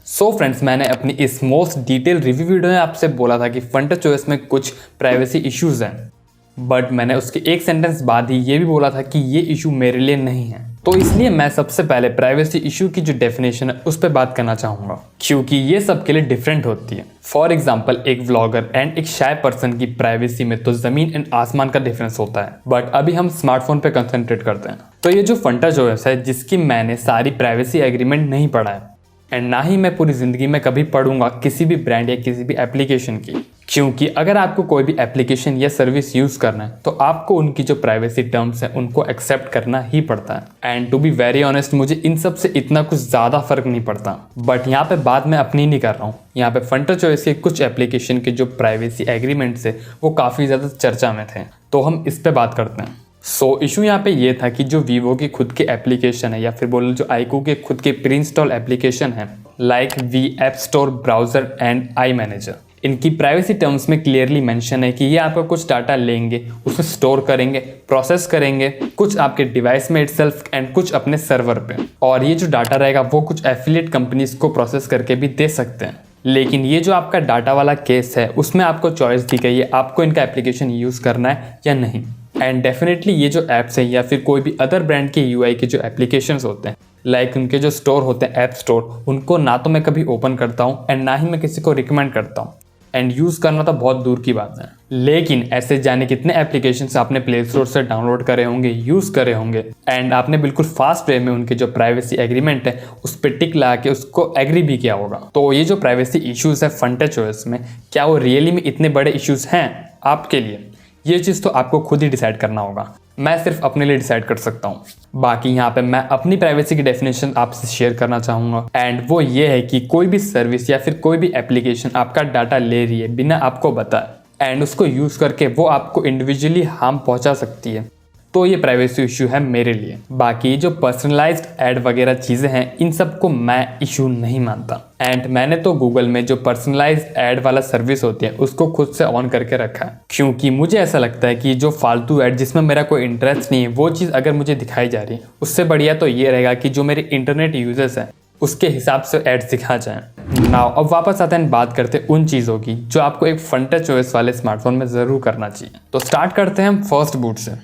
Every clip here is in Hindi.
सो फ्रेंड्स, मैंने अपनी इस मोस्ट डिटेल रिव्यू वीडियो में आपसे बोला था कि FunTouchOS में कुछ प्राइवेसी इश्यूज हैं, बट मैंने उसके एक सेंटेंस बाद ही ये भी बोला था कि ये इशू मेरे लिए नहीं है। तो इसलिए मैं सबसे पहले प्राइवेसी इशू की जो डेफिनेशन है उस पर बात करना चाहूँगा, क्योंकि ये सबके लिए डिफरेंट होती है। फॉर एग्जाम्पल, एक व्लॉगर एंड एक शाय पर्सन की प्राइवेसी में तो ज़मीन एंड आसमान का डिफरेंस होता है, बट अभी हम स्मार्टफोन पे कंसंट्रेट करते हैं। तो ये जो FunTouchOS है, जिसकी मैंने सारी प्राइवेसी एग्रीमेंट नहीं पढ़ा है एंड ना ही मैं पूरी ज़िंदगी में कभी पढ़ूंगा किसी भी ब्रांड या किसी भी एप्लीकेशन की, क्योंकि अगर आपको कोई भी एप्लीकेशन या सर्विस यूज़ करना है तो आपको उनकी जो प्राइवेसी टर्म्स हैं उनको एक्सेप्ट करना ही पड़ता है। And to be very honest, मुझे इन सब से इतना कुछ ज़्यादा फर्क नहीं पड़ता, बट यहाँ पे बात मैं अपनी नहीं कर रहा हूँ। यहाँ पे FunTouchOS के कुछ एप्लीकेशन के जो प्राइवेसी एग्रीमेंट्स है वो काफ़ी ज़्यादा चर्चा में थे, तो हम इस पर बात करते हैं। सो इशू यहाँ पे ये था कि जो वीवो की खुद के एप्लीकेशन है या फिर बोलो जो iQOO के खुद के प्री इंस्टॉल एप्लीकेशन है like V app store, browser and I manager, इनकी प्राइवेसी टर्म्स में क्लियरली मेंशन है कि ये आपका कुछ डाटा लेंगे, उसे स्टोर करेंगे, प्रोसेस करेंगे, कुछ आपके डिवाइस में इटसेल्फ एंड कुछ अपने सर्वर पे, और ये जो डाटा रहेगा वो कुछ एफिलिएट कंपनीज को प्रोसेस करके भी दे सकते हैं। लेकिन ये जो आपका डाटा वाला केस है उसमें आपको चॉइस दी गई है आपको इनका एप्लीकेशन यूज़ करना है या नहीं। एंड डेफिनेटली ये जो ऐप्स हैं या फिर कोई भी अदर ब्रांड के UI के जो एप्लीकेशंस होते हैं लाइक उनके जो स्टोर होते हैं ऐप स्टोर, उनको ना तो मैं कभी ओपन करता हूँ एंड ना ही मैं किसी को रिकमेंड करता हूँ, एंड यूज़ करना तो बहुत दूर की बात है। लेकिन ऐसे जाने कितने एप्लीकेशंस आपने प्ले स्टोर से डाउनलोड करे होंगे, यूज़ करे होंगे, एंड आपने बिल्कुल फास्ट वे में उनके जो प्राइवेसी एग्रीमेंट है उस पर टिक लगा के उसको एग्री भी किया होगा। तो ये जो प्राइवेसी इश्यूज़ है FunTouchOS में, क्या वो रियली में इतने बड़े इश्यूज़ हैं आपके लिए? ये चीज़ तो आपको खुद ही डिसाइड करना होगा, मैं सिर्फ अपने लिए डिसाइड कर सकता हूँ। बाकी यहाँ पे मैं अपनी प्राइवेसी की डेफिनेशन आपसे शेयर करना चाहूँगा, एंड वो ये है कि कोई भी सर्विस या फिर कोई भी एप्लीकेशन आपका डाटा ले रही है बिना आपको बताए एंड उसको यूज़ करके वो आपको इंडिविजुअली हार्म पहुँचा सकती है, तो ये प्राइवेसी इशू है मेरे लिए। बाकी जो पर्सनलाइज्ड ऐड वगैरह चीज़ें हैं इन सबको मैं इशू नहीं मानता, एंड मैंने तो गूगल में जो पर्सनलाइज्ड ऐड वाला सर्विस होती है उसको खुद से ऑन करके रखा है, क्योंकि मुझे ऐसा लगता है कि जो फालतू ऐड जिसमें मेरा कोई इंटरेस्ट नहीं है वो चीज़ अगर मुझे दिखाई जा रही है उससे बढ़िया तो ये रहेगा कि जो मेरे इंटरनेट यूजर्स हैं उसके हिसाब से एड्स दिखा जाएं। नाउ अब वापस आते हैं, बात करते हैं उन चीज़ों की जो आपको एक FunTouchOS वाले स्मार्टफोन में ज़रूर करना चाहिए। तो स्टार्ट करते हैं हम फर्स्ट बूट से।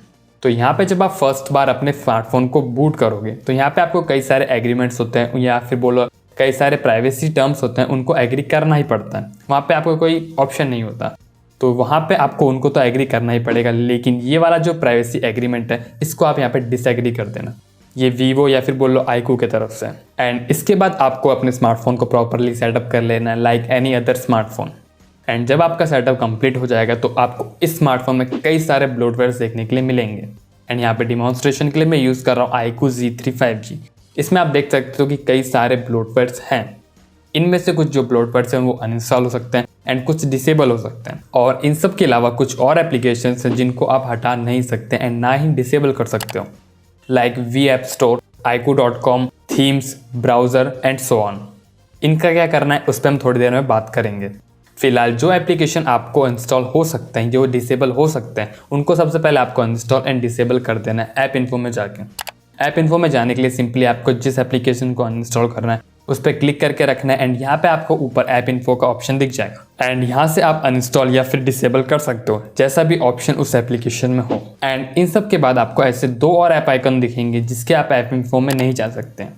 तो यहाँ पे जब आप फर्स्ट बार अपने स्मार्टफोन को बूट करोगे तो यहाँ पे आपको कई सारे एग्रीमेंट्स होते हैं या फिर बोलो कई सारे प्राइवेसी टर्म्स होते हैं, उनको एग्री करना ही पड़ता है। वहाँ पे आपको कोई ऑप्शन नहीं होता, तो वहाँ पे आपको उनको तो एग्री करना ही पड़ेगा। लेकिन ये वाला जो प्राइवेसी एग्रीमेंट है इसको आप यहाँ पे डिसएग्री कर देना, ये वीवो या फिर बोलो iQOO की तरफ से। एंड इसके बाद आपको अपने स्मार्टफोन को प्रॉपरली सेटअप कर लेना है like any other smartphone. And जब आपका सेटअप कंप्लीट हो जाएगा तो आपको इस स्मार्टफोन में कई सारे ब्लोटवेयर्स देखने के लिए मिलेंगे। एंड यहाँ पे डिमॉन्स्ट्रेशन के लिए मैं यूज़ कर रहा हूँ iQOO Z3 5G। इसमें आप देख सकते हो कि कई सारे ब्लोटवेयर्स हैं। इनमें से कुछ जो ब्लोटवेयर्स हैं वो अनइंस्टॉल हो सकते हैं एंड कुछ डिसेबल हो सकते हैं, और इन सब के अलावा कुछ और एप्लीकेशंस हैं जिनको आप हटा नहीं सकते एंड ना ही डिसेबल कर सकते हो, like V app store, iQOO.com, themes, browser and so on. इनका क्या करना है उस पर हम थोड़ी देर में बात करेंगे। फिलहाल जो एप्लीकेशन आपको इंस्टॉल हो सकते हैं, जो डिसेबल हो सकते हैं, उनको सबसे पहले आपको इंस्टॉल एंड डिसेबल कर देना है ऐप इन्फो में जाके। ऐप इन्फो में जाने के लिए सिंपली आपको जिस एप्लीकेशन को अनइंस्टॉल करना है उस पर क्लिक करके रखना है एंड यहाँ पे आपको ऊपर ऐप इन्फो का ऑप्शन दिख जाएगा, एंड यहाँ से आप अनइंस्टॉल या फिर डिसेबल कर सकते हो जैसा भी ऑप्शन उस एप्लीकेशन में हो। एंड इन सब के बाद आपको ऐसे दो और ऐप आइकन दिखेंगे जिसके आप ऐप इन्फो में नहीं जा सकते हैं,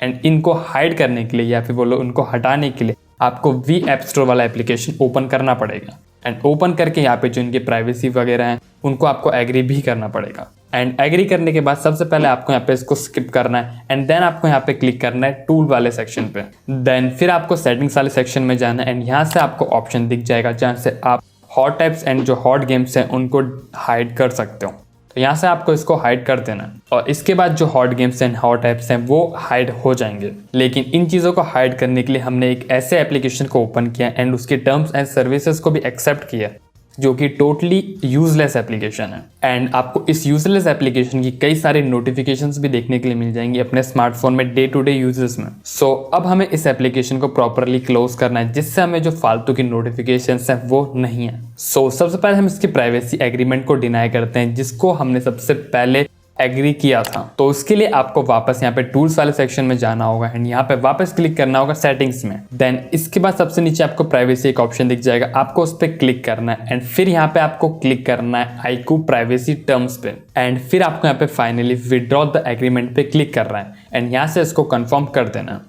एंड इनको हाइड करने के लिए या फिर बोलो उनको हटाने के लिए आपको वी ऐप स्टोर वाला एप्लीकेशन ओपन करना पड़ेगा। एंड ओपन करके यहाँ पे जो इनके प्राइवेसी वगैरह हैं उनको आपको एग्री भी करना पड़ेगा। एंड एग्री करने के बाद सबसे पहले आपको यहाँ पे इसको स्किप करना है एंड देन आपको यहाँ पे क्लिक करना है टूल वाले सेक्शन पे। देन फिर आपको सेटिंग्स वाले सेक्शन में जाना है एंड यहाँ से आपको ऑप्शन दिख जाएगा जहाँ से आप हॉट ऐप्स एंड जो हॉट गेम्स हैं उनको हाइड कर सकते हो। तो यहाँ से आपको इसको हाइड कर देना है और इसके बाद जो hot games and hot apps हैं वो हाइड हो जाएंगे। लेकिन इन चीज़ों को हाइड करने के लिए हमने एक ऐसे एप्लीकेशन को ओपन किया एंड उसके टर्म्स एंड सर्विसेज को भी एक्सेप्ट किया जो कि टोटली यूजलेस एप्लीकेशन है। एंड आपको इस यूजलेस एप्लीकेशन की कई सारी नोटिफिकेशंस भी देखने के लिए मिल जाएंगी अपने स्मार्टफोन में डे टू डे यूजेस में। सो अब हमें इस एप्लीकेशन को प्रॉपरली क्लोज करना है जिससे हमें जो फालतू की नोटिफिकेशंस है वो नहीं है। सो सबसे पहले हम इसकी प्राइवेसी एग्रीमेंट को डिनाई करते हैं जिसको हमने सबसे पहले एग्री किया था। तो उसके लिए आपको वापस यहाँ पे टूल्स वाले सेक्शन में जाना होगा एंड यहाँ पे वापस क्लिक करना होगा सेटिंग्स में। देन इसके बाद सबसे नीचे आपको प्राइवेसी एक ऑप्शन दिख जाएगा, आपको उस पर क्लिक करना है एंड फिर यहाँ पे आपको क्लिक करना है आईक्यू प्राइवेसी टर्म्स पे एंड फिर आपको यहाँ पे फाइनली विड्रॉ द एग्रीमेंट पे क्लिक कर रहा है एंड यहाँ से इसको कंफर्म कर देना।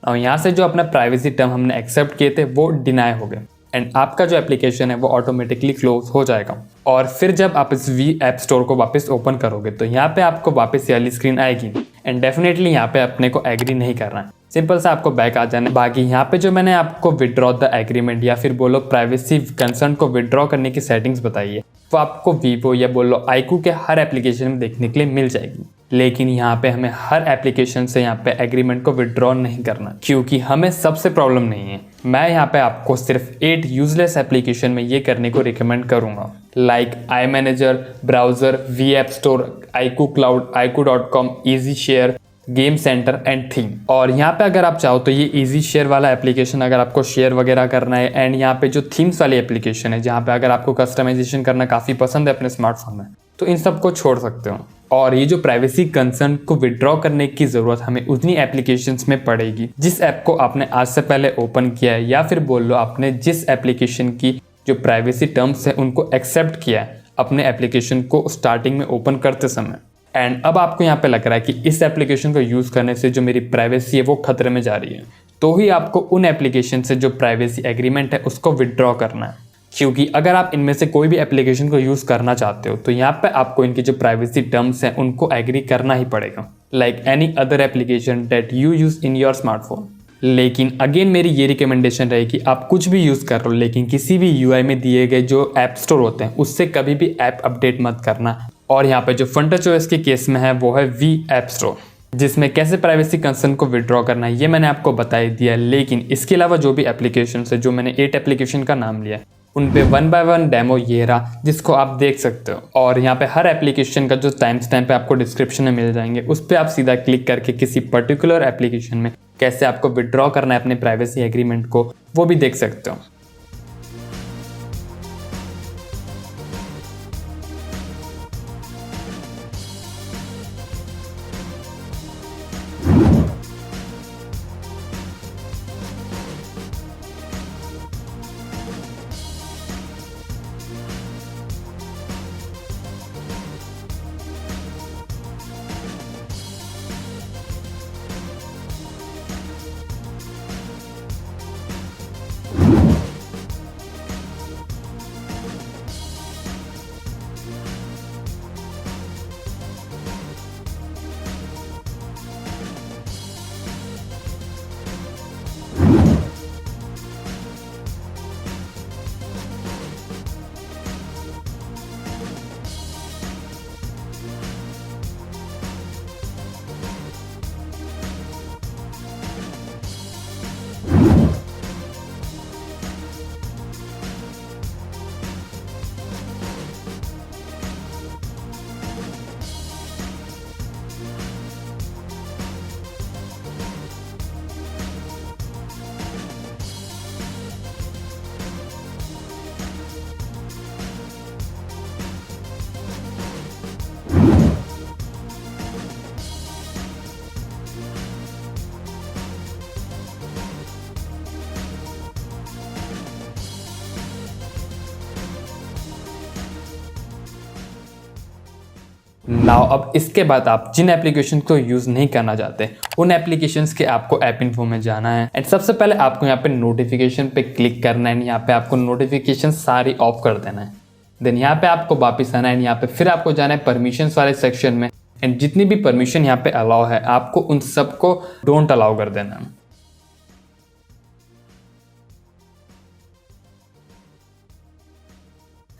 और यहाँ से जो अपना प्राइवेसी टर्म हमने एक्सेप्ट किए थे वो डिनाई हो गए एंड आपका जो एप्लीकेशन है वो ऑटोमेटिकली क्लोज हो जाएगा। और फिर जब आप इस वी ऐप स्टोर को वापस ओपन करोगे तो यहाँ पे आपको वापस ये वाली स्क्रीन आएगी एंड डेफिनेटली यहाँ पे अपने को एग्री नहीं करना है, सिंपल सा आपको बैक आ जाना है। बाकी यहाँ पे जो मैंने आपको विड्रॉ द एग्रीमेंट या फिर बोलो प्राइवेसी कंसर्न को विड्रॉ करने की सेटिंग्स बताई है वो आपको वीवो या बोलो आईक्यू के हर एप्लीकेशन में देखने के लिए मिल जाएगी। लेकिन यहाँ पे हमें हर एप्लीकेशन से यहाँ पे एग्रीमेंट को विड्रॉ नहीं करना क्योंकि हमें सबसे प्रॉब्लम नहीं है। मैं यहाँ पे आपको सिर्फ 8 यूजलेस एप्लीकेशन में ये करने को रिकमेंड करूँगा, like I manager, browser, V app store, iQOO cloud, iq.com, easy share, game centre and theme. और यहाँ पे अगर आप चाहो तो ये इजी शेयर वाला एप्लीकेशन अगर आपको शेयर वगैरह करना है एंड यहाँ पे जो थीम्स वाली एप्लीकेशन है जहाँ पे अगर आपको कस्टमाइजेशन करना काफ़ी पसंद है अपने स्मार्टफोन में तो इन सबको छोड़ सकते हो। और ये जो प्राइवेसी कंसर्न को विड्रॉ करने की ज़रूरत हमें उतनी एप्लीकेशंस में पड़ेगी जिस ऐप को आपने आज से पहले ओपन किया है या फिर बोल लो आपने जिस एप्लीकेशन की जो प्राइवेसी टर्म्स है उनको एक्सेप्ट किया है अपने एप्लीकेशन को स्टार्टिंग में ओपन करते समय। एंड अब आपको यहाँ पे लग रहा है कि इस एप्लीकेशन को यूज़ करने से जो मेरी प्राइवेसी है वो खतरे में जा रही है, तो ही आपको उन एप्लीकेशन से जो प्राइवेसी एग्रीमेंट है उसको विड्रॉ करना है। क्योंकि अगर आप इनमें से कोई भी एप्लीकेशन को यूज़ करना चाहते हो तो यहाँ पे आपको इनकी जो प्राइवेसी टर्म्स हैं उनको एग्री करना ही पड़ेगा, like any other application that you use in your smartphone. लेकिन अगेन मेरी ये रिकमेंडेशन रहेगी कि आप कुछ भी यूज़ कर रहे हो लेकिन किसी भी यूआई में दिए गए जो ऐप स्टोर होते हैं उससे कभी भी ऐप अपडेट मत करना। और यहाँ पे जो FuntouchOS के केस में है वो है वी ऐप स्टोर, जिसमें कैसे प्राइवेसी कंसर्न को विड्रॉ करना है ये मैंने आपको बता ही दिया। लेकिन इसके अलावा जो भी एप्लीकेशन है, जो मैंने 8 एप्लीकेशन का नाम लिया, उन पे 1 बाय 1 डेमो ये रहा जिसको आप देख सकते हो। और यहाँ पे हर एप्लीकेशन का जो टाइम स्टैम्प है आपको डिस्क्रिप्शन में मिल जाएंगे, उस पर आप सीधा क्लिक करके किसी पर्टिकुलर एप्लीकेशन में कैसे आपको विड्रॉ करना है अपने प्राइवेसी एग्रीमेंट को वो भी देख सकते हो। नाउ अब इसके बाद आप जिन एप्लीकेशन को यूज़ नहीं करना चाहते उन एप्लीकेशंस के आपको ऐप इन्फो में जाना है एंड सबसे पहले आपको यहाँ पे नोटिफिकेशन पे क्लिक करना है एंड यहाँ पे आपको नोटिफिकेशन सारी ऑफ कर देना है। देन यहाँ पे आपको वापस आना है एंड यहाँ पे फिर आपको जाना है परमिशंस वाले सेक्शन में एंड जितनी भी परमिशन यहाँ पे अलाउ है आपको उन सबको डोंट अलाउ कर देना है।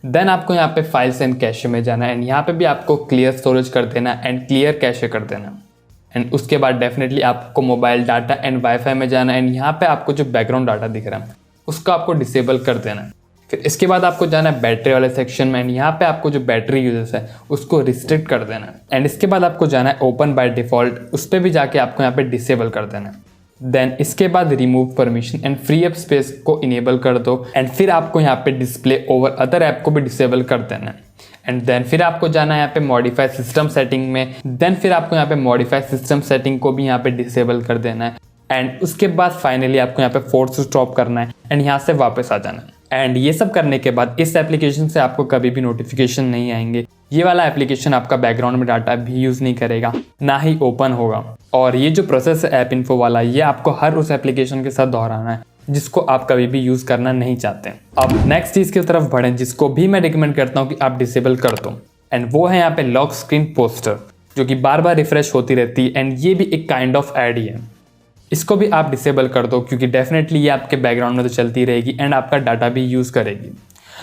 देन आपको यहाँ पे फाइल्स एंड कैशे में जाना है एंड यहाँ पे भी आपको क्लियर स्टोरेज कर देना एंड क्लियर कैशे कर देना एंड उसके बाद डेफिनेटली आपको मोबाइल डाटा एंड वाईफाई में जाना है एंड यहाँ पे आपको जो बैकग्राउंड डाटा दिख रहा है उसको आपको डिसेबल कर देना है। फिर इसके बाद आपको जाना है बैटरी वाले सेक्शन में एंड यहाँ पे आपको जो बैटरी यूजेस है उसको रिस्ट्रिक्ट कर देना है एंड इसके बाद आपको जाना है ओपन बाय डिफॉल्ट, उस पर भी जाके आपको यहाँ पे डिसेबल कर देना है। देन इसके बाद remove permission and free up space को इनेबल कर दो एंड फिर आपको यहाँ पे डिस्प्ले ओवर अदर ऐप को भी डिसेबल कर देना है। एंड देन फिर आपको जाना है यहाँ पे मॉडिफाई सिस्टम सेटिंग में, देन फिर आपको यहाँ पे मॉडिफाई सिस्टम सेटिंग को भी यहाँ पे डिसेबल कर देना है एंड उसके बाद फाइनली आपको यहाँ पे फोर्स स्टॉप करना है एंड यहाँ से वापस आ जाना है। एंड ये सब करने के बाद इस एप्लीकेशन से आपको कभी भी नोटिफिकेशन नहीं आएंगे। ये वाला एप्लीकेशन आपका बैकग्राउंड में डाटा भी यूज़ नहीं करेगा, ना ही ओपन होगा। और ये जो प्रोसेस है ऐप इन्फो वाला, ये आपको हर उस एप्लीकेशन के साथ दोहराना है जिसको आप कभी भी यूज़ करना नहीं चाहते। अब नेक्स्ट चीज़ की तरफ बढ़ें जिसको भी मैं रिकमेंड करता हूँ कि आप डिसेबल कर दो, एंड वो है यहाँ पे लॉक स्क्रीन पोस्टर, जो कि बार बार रिफ्रेश होती रहती है एंड ये भी एक काइंड ऑफ ऐड ही है। इसको भी आप डिसेबल कर दो क्योंकि डेफिनेटली ये आपके बैकग्राउंड में तो चलती रहेगी एंड आपका डाटा भी यूज़ करेगी।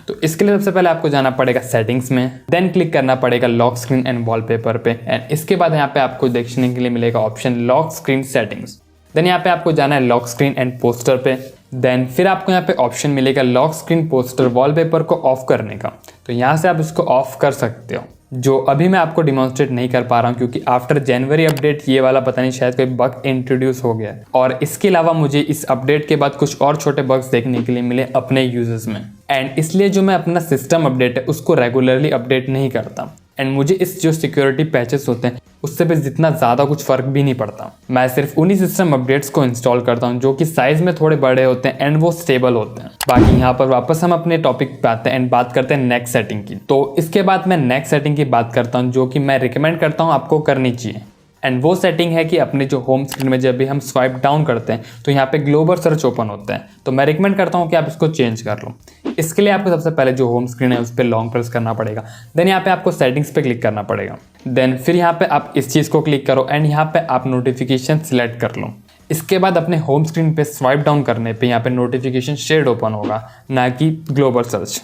तो इसके लिए सबसे पहले आपको जाना पड़ेगा सेटिंग्स में, देन क्लिक करना पड़ेगा लॉक स्क्रीन एंड वॉलपेपर पे एंड इसके बाद यहाँ पे आपको देखने के लिए मिलेगा option lock screen settings. Then यहाँ पे आपको जाना है लॉक स्क्रीन एंड पोस्टर पे, देन फिर आपको यहाँ पे ऑप्शन मिलेगा लॉक स्क्रीन पोस्टर वॉलपेपर को ऑफ करने का। तो यहाँ से आप इसको ऑफ कर सकते हो, जो अभी मैं आपको डिमॉन्स्ट्रेट नहीं कर पा रहा हूँ क्योंकि आफ्टर जनवरी अपडेट ये वाला पता नहीं शायद कोई बग इंट्रोड्यूस हो गया है। और इसके अलावा मुझे इस अपडेट के बाद कुछ और छोटे बग्स देखने के लिए मिले अपने यूजर्स में, एंड इसलिए जो मैं अपना सिस्टम अपडेट है उसको रेगुलरली अपडेट नहीं करता एंड मुझे इस जो सिक्योरिटी पैचेस होते हैं उससे भी जितना ज़्यादा कुछ फ़र्क भी नहीं पड़ता। मैं सिर्फ उन्हीं सिस्टम अपडेट्स को इंस्टॉल करता हूँ जो कि साइज़ में थोड़े बड़े होते हैं एंड वो स्टेबल होते हैं। बाकी यहाँ पर वापस हम अपने टॉपिक पे आते हैं एंड बात करते हैं नेक्स्ट सेटिंग की। तो इसके बाद मैं नेक्स्ट सेटिंग की बात करता हूँ जो कि मैं रिकमेंड करता हूँ आपको करनी चाहिए, एंड वो सेटिंग है कि अपने जो होम स्क्रीन में जब भी हम स्वाइप डाउन करते हैं तो यहाँ पे ग्लोबल सर्च ओपन होता है। तो मैं रिकमेंड करता हूँ कि आप इसको चेंज कर लो। इसके लिए आपको सबसे पहले जो होम स्क्रीन है उस पर लॉन्ग प्रेस करना पड़ेगा, देन यहाँ पे आपको सेटिंग्स पे क्लिक करना पड़ेगा, देन फिर यहाँ पे आप इस चीज़ को क्लिक करो एंड यहाँ पे आप नोटिफिकेशन सिलेक्ट कर लो। इसके बाद अपने होम स्क्रीन पे स्वाइप डाउन करने पे यहाँ पे नोटिफिकेशन शेड ओपन होगा, ना कि ग्लोबल सर्च।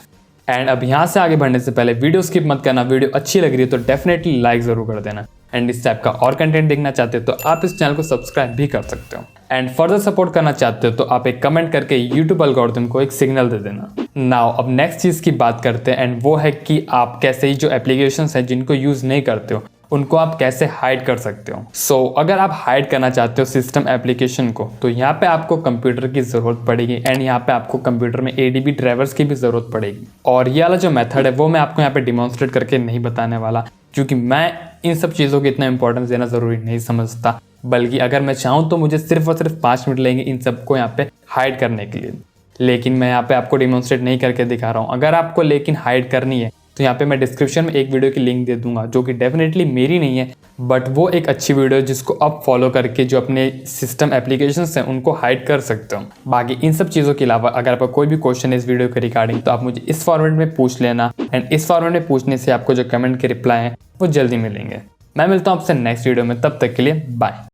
एंड अब यहाँ से आगे बढ़ने से पहले वीडियो स्किप मत करना। वीडियो अच्छी लग रही है तो डेफिनेटली लाइक ज़रूर कर देना, एंड इस टाइप का और कंटेंट देखना चाहते हो तो आप इस चैनल को सब्सक्राइब भी कर सकते हो, एंड फर्दर सपोर्ट करना चाहते हो तो आप एक कमेंट करके यूट्यूब एल्गोरिथम को एक सिग्नल दे देना। नाउ अब नेक्स्ट चीज़ की बात करते हैं एंड वो है कि आप कैसे ही जो एप्लीकेशंस हैं जिनको यूज़ नहीं करते हो उनको आप कैसे हाइड कर सकते हो। सो अगर आप हाइड करना चाहते हो सिस्टम एप्लीकेशन को तो यहाँ पे आपको कंप्यूटर की ज़रूरत पड़ेगी एंड यहाँ पे आपको कंप्यूटर में ADB ड्राइवर्स की भी ज़रूरत पड़ेगी। और ये वाला जो मेथड है वो मैं आपको यहाँ पे डिमॉन्स्ट्रेट करके नहीं बताने वाला क्योंकि मैं इन सब चीज़ों की इतना इंपॉर्टेंस देना ज़रूरी नहीं समझता, बल्कि अगर मैं चाहूँ तो मुझे सिर्फ और सिर्फ 5 मिनट लेंगे इन सबको यहाँ पे हाइड करने के लिए। लेकिन मैं यहाँ पे आपको डिमॉन्स्ट्रेट नहीं करके दिखा रहा हूँ। अगर आपको लेकिन हाइड करनी है तो यहाँ पे मैं डिस्क्रिप्शन में एक वीडियो की लिंक दे दूंगा जो कि डेफिनेटली मेरी नहीं है, बट वो एक अच्छी वीडियो है जिसको आप फॉलो करके जो अपने सिस्टम एप्लीकेशंस हैं उनको हाइड कर सकते हो। बाकी इन सब चीज़ों के अलावा अगर आपका कोई भी क्वेश्चन है इस वीडियो के रिगार्डिंग तो आप मुझे इस फॉर्मेट में पूछ लेना, एंड इस फॉर्मेट में पूछने से आपको जो कमेंट के रिप्लाई हैं वो जल्दी मिलेंगे। मैं मिलता हूँ आपसे नेक्स्ट वीडियो में, तब तक के लिए बाय।